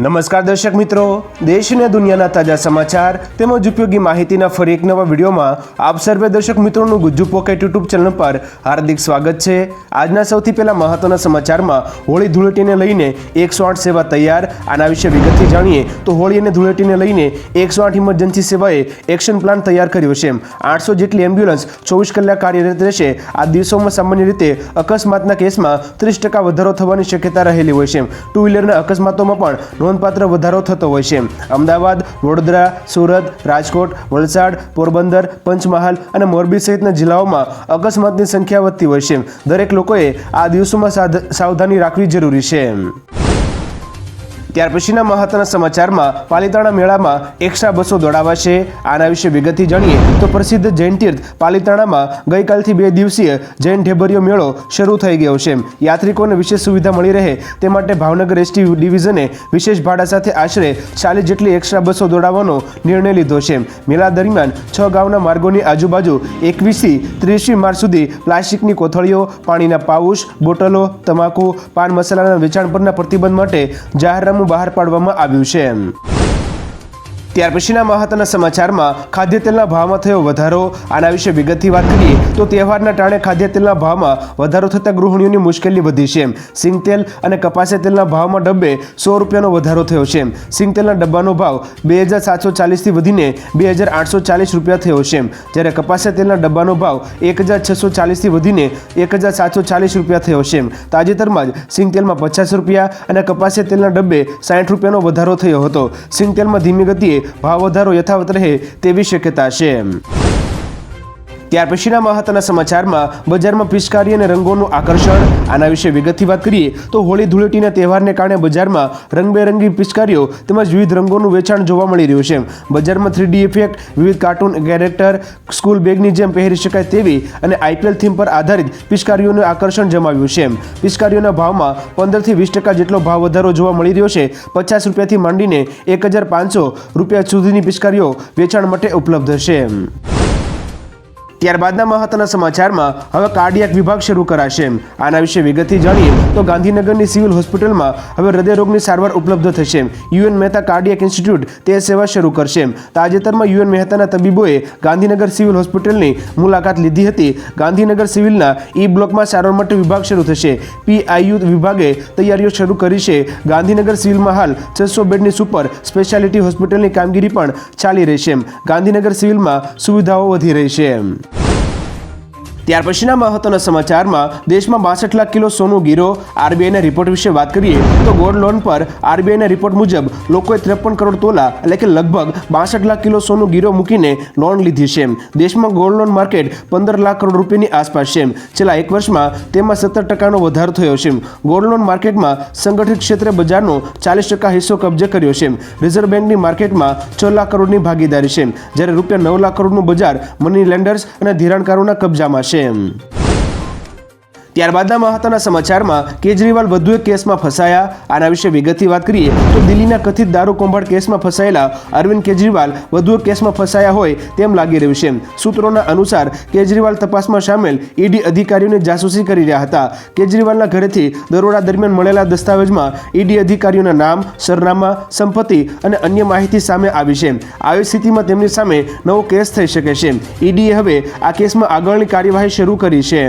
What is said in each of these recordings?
નમસ્કાર દર્શક મિત્રો, દેશ અને દુનિયાના તાજા સમાચાર તેમજ ઉપયોગી માહિતીના ફરી એક નવા વિડીયોમાં આપ સર્વે દર્શક મિત્રોનું ગુજ્જુ પોકેટ યુટ્યુબ ચેનલ પર હાર્દિક સ્વાગત છે। આજના સૌથી પહેલા મહત્વના સમાચારમાં હોળી ધૂળેટીને લઈને 108 સેવા તૈયાર। આના વિશે વિગતથી જાણીએ તો હોળી અને ધૂળેટીને લઈને 108 ઇમરજન્સી સેવાએ એક્શન પ્લાન તૈયાર કર્યો છે। 800 જેટલી એમ્બ્યુલન્સ 24 કલાક કાર્યરત રહેશે। આ દિવસોમાં સામાન્ય રીતે અકસ્માતના કેસમાં 30% વધારો થવાની શક્યતા રહેલી હોય છે। ટુ વ્હીલરના અકસ્માતોમાં પણ નોંધપાત્ર વધારો થતો હોય છે। અમદાવાદ, વડોદરા, સુરત, રાજકોટ, વલસાડ, પોરબંદર, પંચમહાલ અને મોરબી સહિતના જિલ્લાઓમાં અકસ્માતની સંખ્યા વધતી હોય છે। દરેક લોકોએ આ દિવસોમાં સાવધાની રાખવી જરૂરી છે। ત્યાર પછીના મહત્વના સમાચારમાં પાલિતાણા મેળામાં એક્સ્ટ્રા બસો દોડાવાશે। આના વિશે વિગતથી જાણીએ તો પ્રસિદ્ધ જૈન તીર્થ પાલિતાણામાં ગઈકાલથી 2 દિવસીય જૈન ઢેબરિયો મેળો શરૂ થઈ ગયો છે। યાત્રિકોને વિશેષ સુવિધા મળી રહે તે માટે ભાવનગર એસટી ડિવિઝને વિશેષ ભાડા સાથે આશરે 40 જેટલી એક્સ્ટ્રા બસો દોડાવવાનો નિર્ણય લીધો છે। મેળા દરમિયાન 6 ગામના માર્ગોની આજુબાજુ 21થી 30 માર્ચ સુધી પ્લાસ્ટિકની કોથળીઓ, પાણીના પાઉચ, બોટલો, તમાકુ, પાન મસાલાના વેચાણ પરના પ્રતિબંધ માટે જાહેરનામું બહાર પાડવામાં આવ્યું છે। ત્યાર પછીના મહત્વના સમાચારમાં ખાદ્ય તેલના ભાવમાં થયો વધારો। આના વિશે વિગતથી વાત કરીએ તો તહેવારના ટાણે ખાદ્ય તેલના ભાવમાં વધારો થતાં ગૃહિણીઓની મુશ્કેલી વધી છે। સિંગ તેલ અને કપાસિયા તેલના ભાવમાં ડબ્બે 100 રૂપિયાનો વધારો થયો છે। સિંગ તેલના ડબ્બાનો ભાવ 2740થી વધીને 2840 રૂપિયા થયો છે, જ્યારે કપાસિયા તેલના ડબ્બાનો ભાવ 1640થી વધીને 1740 રૂપિયા થયો છે। તાજેતરમાં જ સિંગ તેલમાં 50 રૂપિયા અને કપાસિયા તેલના ડબ્બે 60 રૂપિયાનો વધારો થયો હતો। સિંગ તેલમાં ધીમી ગતિએ ભાવ વધારો યથાવત રહે તેવી શક્યતા છે। ત્યાર પછીના મહત્વના સમાચારમાં બજારમાં પિચકારી અને રંગોનું આકર્ષણ। આના વિશે વિગતથી વાત કરીએ તો હોળી ધૂળેટીના તહેવારને કારણે બજારમાં રંગબેરંગી પિચકારીઓ તેમજ વિવિધ રંગોનું વેચાણ જોવા મળી રહ્યું છે। બજારમાં 3D ઇફેક્ટ, વિવિધ કાર્ટૂન કેરેક્ટર, સ્કૂલ બેગની જેમ પહેરી શકાય તેવી અને IPL થીમ પર આધારિત પિચકારીઓનું આકર્ષણ જમાવ્યું છે। પિચકારીઓના ભાવમાં 15થી 20% જેટલો ભાવ વધારો જોવા મળી રહ્યો છે। 50 રૂપિયાથી માંડીને 1500 રૂપિયા સુધીની પિચકારીઓ વેચાણ માટે ઉપલબ્ધ છે। ત્યારબાદના મહત્વના સમાચારમાં હવે કાર્ડિયાક વિભાગ શરૂ કરાશે। આના વિશે વિગતથી જાણીએ તો ગાંધીનગરની સિવિલ હોસ્પિટલમાં હવે હૃદયરોગની સારવાર ઉપલબ્ધ થશે। UN મહેતા કાર્ડિયાક ઇન્સ્ટિટ્યૂટ તે સેવા શરૂ કરશે। તાજેતરમાં UN મહેતાના તબીબોએ ગાંધીનગર સિવિલ હોસ્પિટલની મુલાકાત લીધી હતી। ગાંધીનગર સિવિલના E બ્લોકમાં સારવાર માટે વિભાગ શરૂ થશે। PIU વિભાગે તૈયારીઓ શરૂ કરી છે। ગાંધીનગર સિવિલમાં હાલ 600 બેડની સુપર સ્પેશિયાલિટી હોસ્પિટલની કામગીરી પણ ચાલી રહી છે। ગાંધીનગર સિવિલમાં સુવિધાઓ વધી રહી છે। ત્યાર પછીના મહત્વના સમાચારમાં દેશમાં 62 લાખ કિલો સોનું ગીરો। RBIના રિપોર્ટ વિશે વાત કરીએ તો ગોલ્ડ લોન પર RBIના રિપોર્ટ મુજબ લોકોએ 53 કરોડ તોલા એટલે કે લગભગ 62 લાખ કિલો સોનું ગીરો મૂકીને લોન લીધી છે। દેશમાં gold loan market 15 lakh crore રૂપિયાની આસપાસ છે। છેલ્લા 1 વર્ષમાં તેમાં 17% વધારો થયો છે। ગોલ્ડ લોન માર્કેટમાં સંગઠિત ક્ષેત્રે બજારનો 40% હિસ્સો કબજે કર્યો છે। રિઝર્વ બેંકની માર્કેટમાં 6 લાખ કરોડની ભાગીદારી છે, જ્યારે રૂપિયા 9 લાખ કરોડનું બજાર મની લેન્ડર્સ અને ધિરાણકારોના કબજામાં છે। ત્યારબાદના મહત્વના સમાચારમાં કેજરીવાલ વધુ એક કેસમાં ફસાયા। આના વિશે વિગતથી વાત કરીએ તો દિલ્હીના કથિત દારૂ કૌભાંડ કેસમાં ફસાયેલા અરવિંદ કેજરીવાલ વધુ એક કેસમાં ફસાયા હોય તેમ લાગી રહ્યું છે। સૂત્રોના અનુસાર કેજરીવાલ તપાસમાં સામેલ ED અધિકારીઓની જાસૂસી કરી રહ્યા હતા। કેજરીવાલના ઘરેથી દરોડા દરમિયાન મળેલા દસ્તાવેજમાં ED અધિકારીઓના નામ, સરનામા, સંપત્તિ અને અન્ય માહિતી સામે આવી છે। આવી સ્થિતિમાં તેમની સામે નવો કેસ થઈ શકે છે। EDએ હવે આ કેસમાં આગળની કાર્યવાહી શરૂ કરી છે।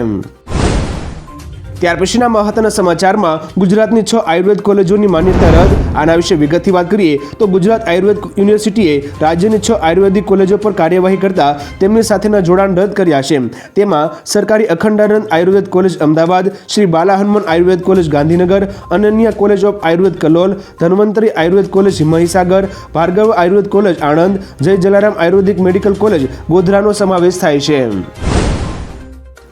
ત્યાર પછીના મહત્વના સમાચારમાં ગુજરાતની 6 આયુર્વેદ કોલેજોની માન્યતા રદ। આના વિશે વિગતથી વાત કરીએ તો ગુજરાત આયુર્વેદ યુનિવર્સિટીએ રાજ્યની 6 આયુર્વેદિક કોલેજો પર કાર્યવાહી કરતા તેમની સાથેના જોડાણ રદ કર્યા છે। તેમાં સરકારી Akhandanand Ayurved college Ahmedabad, Shri Bala Hanuman Ayurved college Gandhinagar, Ananya college of Ayurved Kalol, Dhanvantari Ayurved college Mahisagar, Bhargav Ayurved college Anand, Jay Jalaram Ayurvedic medical college ગોધરાનો સમાવેશ થાય છે।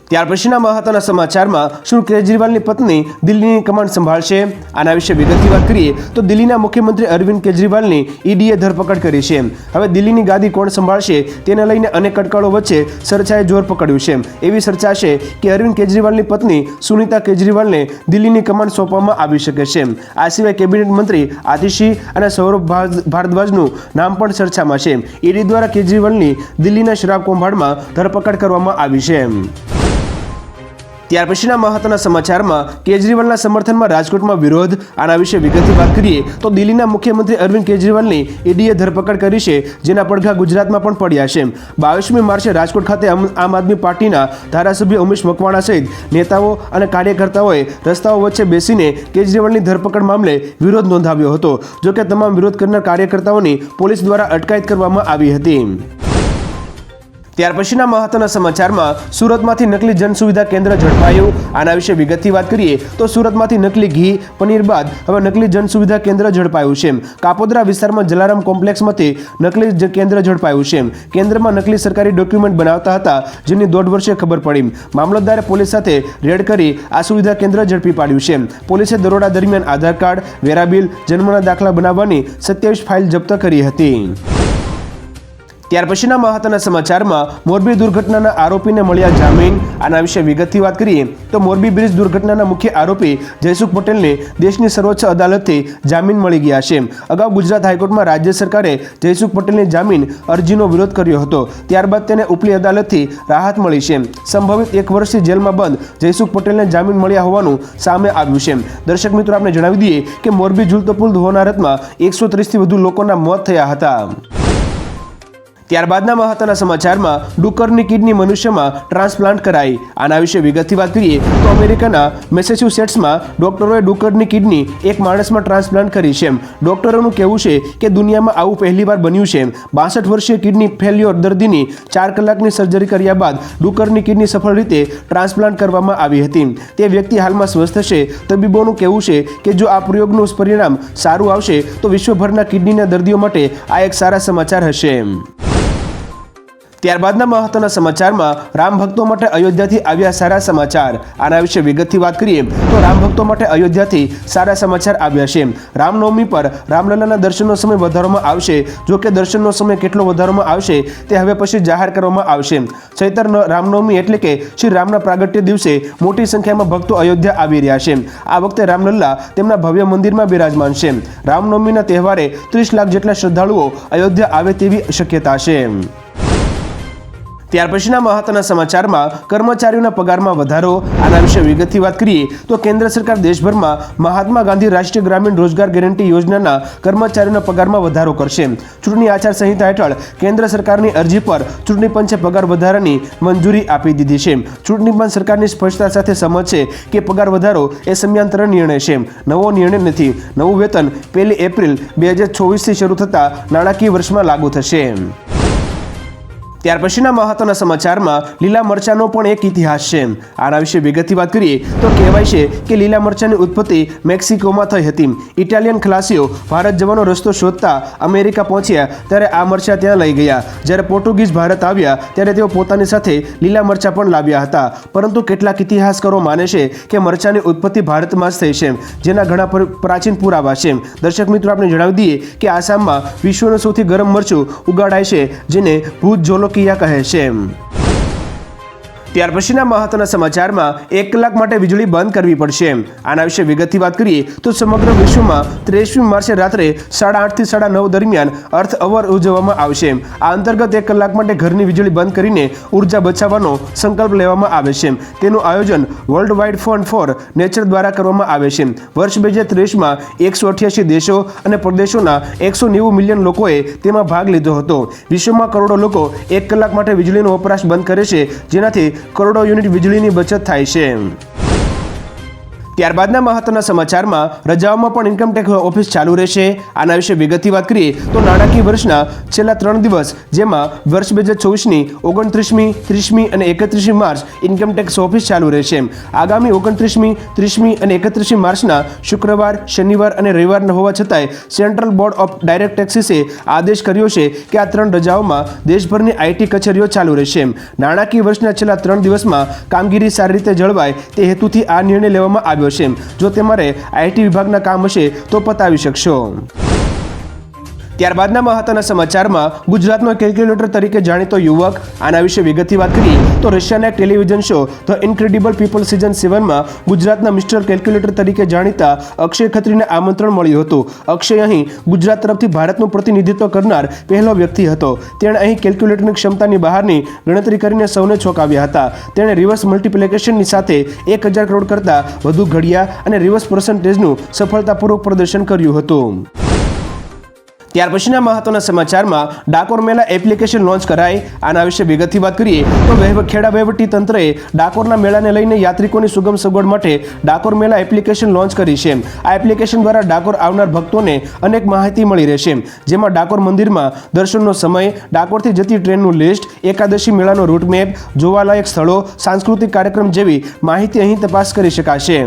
ત્યાર પછીના મહત્વના સમાચારમાં શું કેજરીવાલની પત્ની દિલ્હીની કમાન્ડ સંભાળશે? આના વિશે વિગતથી વાત કરીએ તો દિલ્હીના મુખ્યમંત્રી અરવિંદ કેજરીવાલની EDએ ધરપકડ કરી છે। હવે દિલ્હીની ગાદી કોણ સંભાળશે તેને લઈને અનેક અટકળો વચ્ચે ચર્ચાએ જોર પકડ્યું છે। એવી ચર્ચા છે કે અરવિંદ કેજરીવાલની પત્ની સુનીતા કેજરીવાલને દિલ્હીની કમાન્ડ સોંપવામાં આવી શકે છે। આ સિવાય કેબિનેટ મંત્રી આતિશી અને સૌરભ ભારદ્વાજનું નામ પણ ચર્ચામાં છે। ED દ્વારા કેજરીવાલની દિલ્હીના શરાબ કૌભાંડમાં ધરપકડ કરવામાં આવી છે। ત્યાર પછીના મહત્વના સમાચારમાં કેજરીવાલના સમર્થનમાં રાજકોટમાં વિરોધ. આના વિશે વિગતથી વાત કરીએ તો દિલ્હીના મુખ્યમંત્રી અરવિંદ કેજરીવાલની ઈડીએ ધરપકડ કરી છે, જેના પડઘા ગુજરાતમાં પણ પડ્યા છે. 22મી માર્ચે રાજકોટ ખાતે આમ આદમી પાર્ટીના ધારાસભ્ય ઉમેશ મકવાણા સહિત નેતાઓ અને કાર્યકર્તાઓએ રસ્તાઓ વચ્ચે બેસીને કેજરીવાલની ધરપકડ મામલે વિરોધ નોંધાવ્યો હતો. જોકે તમામ વિરોધ કરનાર કાર્યકર્તાઓની પોલીસ દ્વારા અટકાયત કરવામાં આવી હતી. ત્યાર પછીના મહત્વના સમાચારમાં સુરતમાંથી નકલી જન સુવિધા કેન્દ્ર ઝડપાયું. આના વિશે વિગતથી વાત કરીએ તો સુરતમાંથી નકલી ઘી પનીર બાદ હવે નકલી જન સુવિધા કેન્દ્ર ઝડપાયું છે. કાપોદ્રા વિસ્તારમાં જલારામ કોમ્પ્લેક્સમાંથી નકલી કેન્દ્ર ઝડપાયું છે. કેન્દ્રમાં નકલી સરકારી ડોક્યુમેન્ટ બનાવતા હતા, જેની 1.5 વર્ષે ખબર પડી. મામલતદારે પોલીસ સાથે રેડ કરી આ સુવિધા કેન્દ્ર ઝડપી પાડ્યું છે. પોલીસે દરોડા દરમિયાન આધાર કાર્ડ, વેરા બિલ, જન્મના દાખલા બનાવવાની 27 ફાઇલ જપ્ત કરી હતી. ત્યાર પછીના મહત્વના સમાચારમાં મોરબી દુર્ઘટનાના આરોપીને મળ્યા જામીન. આના વિશે વિગતથી વાત કરીએ તો મોરબી બ્રિજ દુર્ઘટનાના મુખ્ય આરોપી જયસુખ પટેલને દેશની સર્વોચ્ચ અદાલતથી જામીન મળી ગયા છે. અગાઉ ગુજરાત હાઈકોર્ટમાં રાજ્ય સરકારે જયસુખ પટેલની જામીન અરજીનો વિરોધ કર્યો હતો. ત્યારબાદ તેને ઉપલી અદાલતથી રાહત મળી છે. સંભવિત 1 વર્ષથી જેલમાં બંધ જયસુખ પટેલને જામીન મળ્યા હોવાનું સામે આવ્યું છે. દર્શક મિત્રો, આપણે જણાવી દઈએ કે મોરબી ઝૂલતો પુલ હોનારતમાં 130થી વધુ લોકોના મોત થયા હતા. ત્યારબાદના મહત્વના સમાચારમાં ડુક્કરની કિડની મનુષ્યમાં ટ્રાન્સપ્લાન્ટ કરાઈ. આના વિશે વિગતથી વાત કરીએ તો અમેરિકાના મેસેચ્યુસેટ્સમાં ડોક્ટરોએ ડુક્કરની કિડની એક માણસમાં ટ્રાન્સપ્લાન્ટ કરી છે. ડોક્ટરોનું કહેવું છે કે દુનિયામાં આવું પહેલીવાર બન્યું છે. 62 વર્ષીય કિડની ફેલ્યોર દર્દીની 4 કલાકની સર્જરી કર્યા બાદ ડુક્કરની કિડની સફળ રીતે ટ્રાન્સપ્લાન્ટ કરવામાં આવી હતી. તે વ્યક્તિ હાલમાં સ્વસ્થ છે. તબીબોનું કહેવું છે કે જો આ પ્રયોગનું પરિણામ સારું આવશે તો વિશ્વભરના કિડનીના દર્દીઓ માટે આ એક સારા સમાચાર હશે. ત્યારબાદના મહત્વના સમાચારમાં રામ ભક્તો માટે અયોધ્યાથી આવ્યા સારા સમાચાર. આના વિશે વિગતથી વાત કરીએ તો રામ ભક્તો માટે અયોધ્યાથી સારા સમાચાર આવ્યા છે. રામનવમી પર રામલલ્લાના દર્શનનો સમય વધારવામાં આવશે. જો કે દર્શનનો સમય કેટલો વધારવામાં આવશે તે હવે પછી જાહેર કરવામાં આવશે. ચૈત્ર રામનવમી એટલે કે શ્રી રામના પ્રાગટ્ય દિવસે મોટી સંખ્યામાં ભક્તો અયોધ્યા આવી રહ્યા છે. આ વખતે રામલલ્લા તેમના ભવ્ય મંદિરમાં બિરાજમાન છે. રામનવમીના તહેવારે 30 લાખ જેટલા શ્રદ્ધાળુઓ અયોધ્યા આવે તેવી શક્યતા છે. ત્યાર પછીના મહત્વના સમાચારમાં કર્મચારીઓના પગારમાં વધારો. આના વિશે વિગતથી વાત કરીએ તો કેન્દ્ર સરકાર દેશભરમાં મહાત્મા ગાંધી રાષ્ટ્રીય ગ્રામીણ રોજગાર ગેરંટી યોજનાના કર્મચારીઓના પગારમાં વધારો કરશે. ચૂંટણી આચાર સંહિતા હેઠળ કેન્દ્ર સરકારની અરજી પર ચૂંટણી પંચે પગાર વધારાની મંજૂરી આપી દીધી છે. ચૂંટણી પંચ સરકારની સ્પષ્ટતા સાથે સહમત છે કે પગાર વધારો એ સમયાંતર નિર્ણય છે, નવો નિર્ણય નથી. નવું વેતન 1 એપ્રિલ 2024થી શરૂ થતા નાણાકીય વર્ષમાં લાગુ થશે. ત્યાર પછીના મહત્વના સમાચારમાં લીલા મરચાનો પણ એક ઇતિહાસ છે. આના વિશે વિગતથી વાત કરીએ તો કહેવાય છે કે લીલા મરચાની ઉત્પત્તિ મેક્સિકોમાં થઈ હતી. ઇટાલિયન ખલાસીઓ ભારત જવાનો રસ્તો શોધતા અમેરિકા પહોંચ્યા ત્યારે આ મરચા ત્યાં લઈ ગયા. જ્યારે પોર્ટુગીઝ ભારત આવ્યા ત્યારે તેઓ પોતાની સાથે લીલા મરચા પણ લાવ્યા હતા. પરંતુ કેટલાક ઇતિહાસકારો માને છે કે મરચાની ઉત્પત્તિ ભારતમાં જ થઈ છે, જેના ઘણા પ્રાચીન પુરાવા છે. દર્શક મિત્રો, આપણે જણાવી દઈએ કે આસામમાં વિશ્વનું સૌથી ગરમ મરચું ઉગાડાય છે, જેને ભૂત જોલો કહે છે. ત્યાર પછીના મહત્વના સમાચારમાં 1 કલાક માટે વીજળી બંધ કરવી પડશે. આના વિશે વિગતથી વાત કરીએ તો સમગ્ર વિશ્વમાં 23મી માર્ચે રાત્રે 8:30 થી 9:30 દરમિયાન અર્થ અવર ઉજવવામાં આવશે. આ અંતર્ગત 1 કલાક માટે ઘરની વીજળી બંધ કરીને ઉર્જા બચાવવાનો સંકલ્પ લેવામાં આવે છે. તેનું આયોજન world wide fund for nature દ્વારા કરવામાં આવે છે. વર્ષ 2023માં 188 દેશો અને પ્રદેશોના 190 મિલિયન લોકોએ તેમાં ભાગ લીધો હતો. વિશ્વમાં કરોડો લોકો 1 કલાક માટે વીજળીનો વપરાશ બંધ કરે છે, જેનાથી કરોડો યુનિટ વીજળીની બચત થાય છે. ત્યારબાદના મહત્વના સમાચારમાં રજાઓમાં પણ ઇન્કમટેક્સ ઓફિસ ચાલુ રહેશે. આના વિશે વિગતથી વાત કરીએ તો નાણાકીય વર્ષના છેલ્લા 3 દિવસ, જેમાં વર્ષ 2024ની 29મી, 30મી અને 31મી માર્ચ ઇન્કમટેક્સ ઓફિસ ચાલુ રહેશે. આગામી 29મી, 30મી અને 31મી માર્ચના શુક્રવાર, શનિવાર અને રવિવાર હોવા છતાંય સેન્ટ્રલ બોર્ડ ઓફ ડાયરેક્ટ ટેક્સીસે આદેશ કર્યો છે કે આ 3 રજાઓમાં દેશભરની આઈટી કચેરીઓ ચાલુ રહેશે. નાણાકીય વર્ષના છેલ્લા 3 દિવસમાં કામગીરી સારી રીતે જળવાય તે હેતુથી આ નિર્ણય લેવામાં આવ્યો છે. જો તમારે આઈટી વિભાગના કામ હશે તો પતાવી શકશો. ત્યારબાદના મહત્વના સમાચારમાં ગુજરાતનો કેલ્ક્યુલેટર તરીકે જાણીતો યુવક, આના વિશે વિગતથી વાત કરીએ તો રશિયાના એક television show the incredible people season 7માં ગુજરાતના મિસ્ટર કેલ્ક્યુલેટર તરીકે જાણીતા અક્ષય ખત્રીને આમંત્રણ મળ્યું હતું. અક્ષય અહીં ગુજરાત તરફથી ભારતનું પ્રતિનિધિત્વ કરનાર પહેલો વ્યક્તિ હતો. તેણે અહીં કેલ્ક્યુલેટરની ક્ષમતાની બહારની ગણતરી કરીને સૌને ચોંકાવ્યા હતા. તેણે રિવર્સ મલ્ટિપ્લિકેશનની સાથે 1000 કરોડ કરતાં વધુ ઘડિયા અને રિવર્સ પર્સન્ટેજનું સફળતાપૂર્વક પ્રદર્શન કર્યું હતું. ત્યાર પછીના મહત્વના સમાચારમાં ડાકોર મેળા એપ્લિકેશન લોન્ચ કરાઈ. આના વિશે વિગતથી વાત કરીએ તો ખેડા વહીવટી તંત્રએ ડાકોરના મેળાને લઈને યાત્રિકોની સુગમ સગવડ માટે ડાકોર મેળા એપ્લિકેશન લોન્ચ કરી છે. આ એપ્લિકેશન દ્વારા ડાકોર આવનાર ભક્તોને અનેક માહિતી મળી રહેશે, જેમાં ડાકોર મંદિરમાં દર્શનનો સમય, ડાકોરથી જતી ટ્રેનનું લિસ્ટ, એકાદશી મેળાનો રૂટ મેપ, જોવાલાયક સ્થળો, સાંસ્કૃતિક કાર્યક્રમ જેવી માહિતી અહીં તપાસ કરી શકાશે.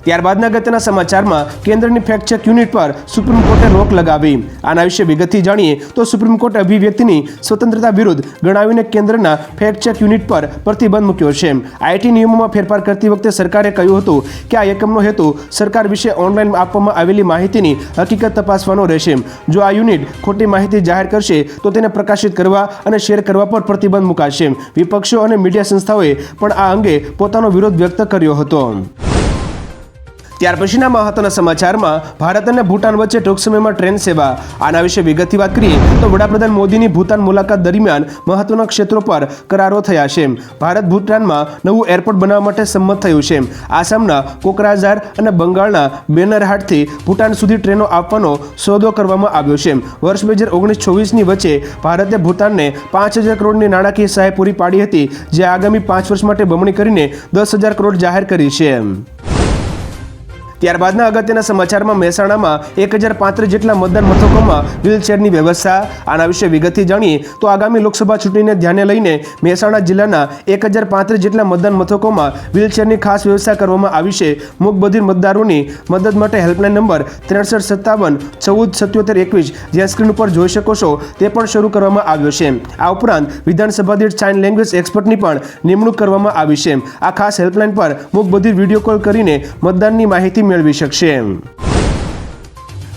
ત્યારબાદના અગત્યના સમાચારમાં કેન્દ્રની ફેક્ટ ચેક યુનિટ પર સુપ્રીમ કોર્ટે રોક લગાવી. આના વિશે વિગતથી જાણીએ તો સુપ્રીમ કોર્ટે અભિવ્યક્તિની સ્વતંત્રતા વિરુદ્ધ ગણાવીને કેન્દ્રના ફેક્ટ ચેક યુનિટ પર પ્રતિબંધ મૂક્યો છે. આઈટી નિયમોમાં ફેરફાર કરતી વખતે સરકારે કહ્યું હતું કે આ એકમનો હેતુ સરકાર વિશે ઓનલાઈન આપવામાં આવેલી માહિતીની હકીકત તપાસવાનો રહેશે. જો આ યુનિટ ખોટી માહિતી જાહેર કરશે તો તેને પ્રકાશિત કરવા અને શેર કરવા પર પ્રતિબંધ મુકાશે. વિપક્ષો અને મીડિયા સંસ્થાઓએ પણ આ અંગે પોતાનો વિરોધ વ્યક્ત કર્યો હતો. ત્યાર પછીના મહત્વના સમાચારમાં ભારત અને ભૂટાન વચ્ચે ટૂંક સમયમાં ટ્રેન સેવા. આના વિશે વિગતથી વાત કરીએ તો વડાપ્રધાન મોદીની ભૂટાન મુલાકાત દરમિયાન મહત્વના ક્ષેત્રો પર કરારો થયા છે. ભારત ભૂટાનમાં નવું એરપોર્ટ બનાવવા માટે સંમત થયું છે. આસામના કોકરાઝાર અને બંગાળના બેનરહાટથી ભૂટાન સુધી ટ્રેનો આપવાનો સોદો કરવામાં આવ્યો છે. વર્ષ 2019-24ની વચ્ચે ભારતે ભૂટાનને 5000 કરોડની નાણાકીય સહાય પૂરી પાડી હતી, જે આગામી 5 વર્ષ માટે બમણી કરીને 10,000 કરોડ જાહેર કરી છે. ત્યારબાદના અગત્યના સમાચારમાં મહેસાણામાં 1035 જેટલા મતદાન મથકોમાં વ્હીલચેરની વ્યવસ્થા. આના વિશે વિગતથી જાણીએ તો આગામી લોકસભા ચૂંટણીને ધ્યાને લઈને મહેસાણા જિલ્લાના 1035 જેટલા મતદાન મથકોમાં વ્હીલચેરની ખાસ વ્યવસ્થા કરવામાં આવી છે. મૂકબધિર મતદારોની મદદ માટે હેલ્પલાઇન નંબર 6357 14 77 21 જ્યાં સ્ક્રીન ઉપર જોઈ શકો છો તે પણ શરૂ કરવામાં આવ્યો છે. આ ઉપરાંત વિધાનસભા દીઠ સાઇન લેંગ્વેજ એક્સપર્ટની પણ નિમણૂક કરવામાં આવી છે. આ ખાસ હેલ્પલાઇન પર મૂકબધિર વિડીયો કોલ કરીને મતદાનની માહિતી મેળવી શકશે.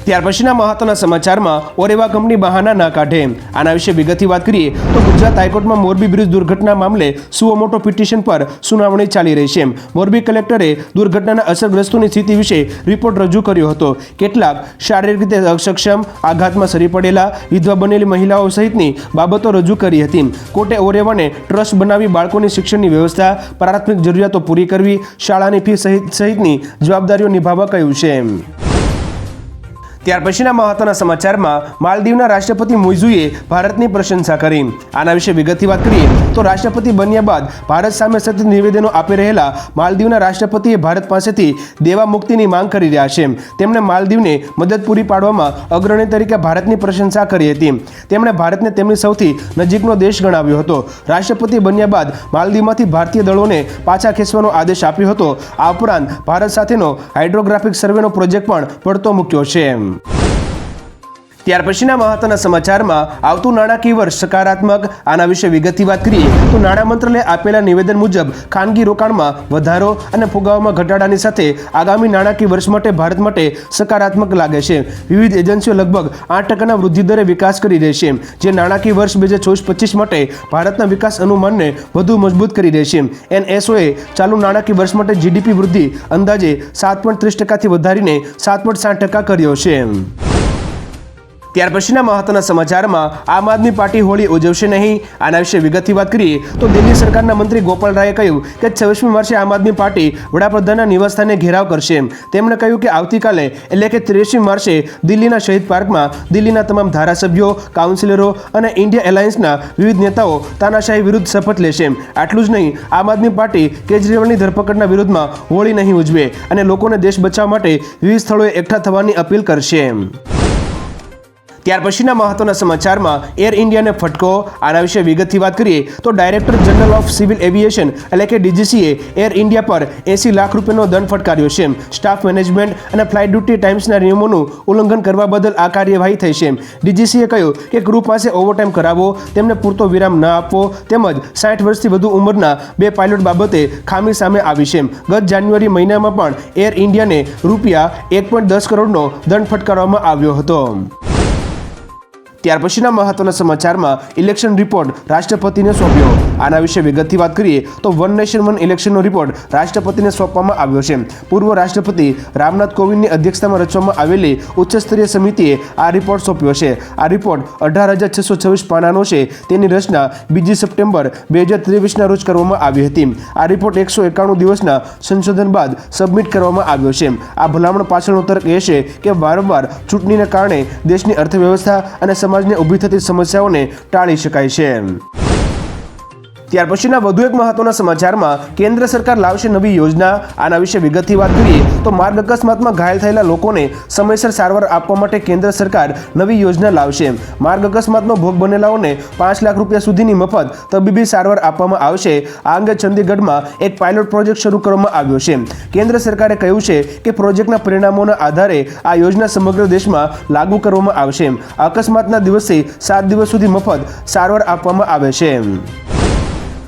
ત્યાર પછીના મહત્વના સમાચારમાં ઓરેવા કંપની બહાના ના કાઢે. આના વિશે વિગતથી વાત કરીએ તો ગુજરાત હાઈકોર્ટમાં મોરબી બ્રિજ દુર્ઘટના મામલે સુઓ મોટો પિટિશન પર સુનાવણી ચાલી રહી છે. મોરબી કલેક્ટરે દુર્ઘટનાના અસરગ્રસ્તોની સ્થિતિ વિશે રિપોર્ટ રજૂ કર્યો હતો. કેટલાક શારીરિક રીતે અસક્ષમ, આઘાતમાં સરી પડેલા, વિધવા બનેલી મહિલાઓ સહિતની બાબતો રજૂ કરી હતી. કોર્ટે ઓરેવાને ટ્રસ્ટ બનાવી બાળકોની શિક્ષણની વ્યવસ્થા, પ્રાથમિક જરૂરિયાતો પૂરી કરવી, શાળાની ફી સહિતની જવાબદારીઓ નિભાવવા કહ્યું છે. ત્યાર પછીના મહત્વના સમાચારમાં માલદીવના રાષ્ટ્રપતિ મુઇઝુએ ભારતની પ્રશંસા કરી. આના વિશે વિગતથી વાત કરીએ તો રાષ્ટ્રપતિ બન્યા બાદ ભારત સામે સતત નિવેદનો આપી રહેલા માલદીવના રાષ્ટ્રપતિએ ભારત પાસેથી દેવા મુક્તિની માંગ કરી રહ્યા છે. તેમણે માલદીવને મદદ પૂરી પાડવામાં અગ્રણી તરીકે ભારતની પ્રશંસા કરી હતી. તેમણે ભારતને તેમની સૌથી નજીકનો દેશ ગણાવ્યો હતો. રાષ્ટ્રપતિ બન્યા બાદ માલદીવમાંથી ભારતીય દળોને પાછા ખેંચવાનો આદેશ આપ્યો હતો. આ ઉપરાંત ભારત સાથેનો હાઇડ્રોગ્રાફિક સર્વેનો પ્રોજેક્ટ પણ પડતો મૂક્યો છે. ત્યાર પછીના મહત્વના સમાચારમાં આવતું નાણાકીય વર્ષ સકારાત્મક. આના વિશે વિગતથી વાત કરીએ તો નાણાં મંત્રાલયે આપેલા નિવેદન મુજબ ખાનગી રોકાણમાં વધારો અને ફુગાવામાં ઘટાડાની સાથે આગામી નાણાકીય વર્ષ માટે ભારત માટે સકારાત્મક લાગે છે. વિવિધ એજન્સીઓ લગભગ 8% વૃદ્ધિ દરે વિકાસ કરી રહી છે, જે નાણાકીય વર્ષ 2024-25 માટે ભારતના વિકાસ અનુમાનને વધુ મજબૂત કરી રહેશે. એનએસઓએ ચાલુ નાણાકીય વર્ષ માટે જીડીપી વૃદ્ધિ અંદાજે 7.30% વધારીને 7.60% કર્યો છે. ત્યાર પછીના મહત્વના સમાચારમાં આમ આદમી પાર્ટી હોળી ઉજવશે નહીં. આના વિશે વિગતથી વાત કરીએ તો દિલ્હી સરકારના મંત્રી ગોપાલ રાયે કહ્યું કે 26મી માર્ચે આમ આદમી પાર્ટી વડાપ્રધાનના નિવાસસ્થાને ઘેરાવ કરશે. તેમણે કહ્યું કે આવતીકાલે એટલે કે 23મી માર્ચે દિલ્હીના શહીદ પાર્કમાં દિલ્હીના તમામ ધારાસભ્યો, કાઉન્સિલરો અને ઇન્ડિયા એલાયન્સના વિવિધ નેતાઓ તાનાશાહી વિરુદ્ધ શપથ લેશે. આટલું જ નહીં, આમ આદમી પાર્ટી કેજરીવાલની ધરપકડના વિરોધમાં હોળી નહીં ઉજવે અને લોકોને દેશ બચાવવા માટે વિવિધ સ્થળોએ એકઠા થવાની અપીલ કરશે. ત્યાર પછીના મહત્વના સમાચારમાં એર ઇન્ડિયાને ફટકો. આના વિશે વિગતથી વાત કરીએ તો director general of civil aviation એટલે કે ડીજીસીએ એર ઇન્ડિયા પર 80 લાખ રૂપિયાનો દંડ ફટકાર્યો છે. સ્ટાફ મેનેજમેન્ટ અને ફ્લાઇટ ડ્યુટી ટાઈમ્સના નિયમોનું ઉલ્લંઘન કરવા બદલ આ કાર્યવાહી થઈ છે. ડીજીસીએ કહ્યું કે ક્રૂ પાસે ઓવરટાઈમ કરાવવો, તેમને પૂરતો વિરામ ન આપવો તેમજ 60 વર્ષથી વધુ ઉંમરના 2 પાયલોટ બાબતે ખામી સામે આવી છે. ગત જાન્યુઆરી મહિનામાં પણ એર ઇન્ડિયાને રૂપિયા 1.10 કરોડનો દંડ ફટકારવામાં આવ્યો હતો. ત્યાર પછીના મહત્વના સમાચારમાં ઇલેક્શન રિપોર્ટ રાષ્ટ્રપતિને સોંપ્યો. આના વિશે વિગતથી વાત કરીએ તો વન નેશન વન ઇલેક્શનનો રિપોર્ટ રાષ્ટ્રપતિને સોંપવામાં આવ્યો છે. પૂર્વ રાષ્ટ્રપતિ રામનાથ કોવિંદની અધ્યક્ષતામાં રચવામાં આવેલી ઉચ્ચસ્તરીય સમિતિએ આ રિપોર્ટ સોંપ્યો છે. આ રિપોર્ટ 18,626 પાનાનો છે. તેની રચના 2 સપ્ટેમ્બર 2023ના રોજ કરવામાં આવી હતી. આ રિપોર્ટ 191 દિવસના સંશોધન બાદ સબમિટ કરવામાં આવ્યો છે. આ ભલામણ પાછળનો તર્ક એ છે કે વારંવાર ચૂંટણીને કારણે દેશની અર્થવ્યવસ્થા અને સમાજને ઊભી થતી સમસ્યાઓને ટાળી શકાય છે. ત્યાર પછીના વધુ એક મહત્વના સમાચારમાં કેન્દ્ર સરકાર લાવશે નવી યોજના. આના વિશે વિગતથી વાત કરીએ તો માર્ગ અકસ્માતમાં ઘાયલ થયેલા લોકોને સમયસર સારવાર આપવા માટે કેન્દ્ર સરકાર નવી યોજના લાવશે. માર્ગ અકસ્માતનો ભોગ બનેલાઓને 5 લાખ રૂપિયા સુધીની મફત તબીબી સારવાર આપવામાં આવશે. આ અંગે ચંદીગઢમાં એક પાયલોટ પ્રોજેક્ટ શરૂ કરવામાં આવ્યો છે. કેન્દ્ર સરકારે કહ્યું છે કે પ્રોજેક્ટના પરિણામોના આધારે આ યોજના સમગ્ર દેશમાં લાગુ કરવામાં આવશે. અકસ્માતના દિવસે 7 દિવસ સુધી મફત સારવાર આપવામાં આવે છે.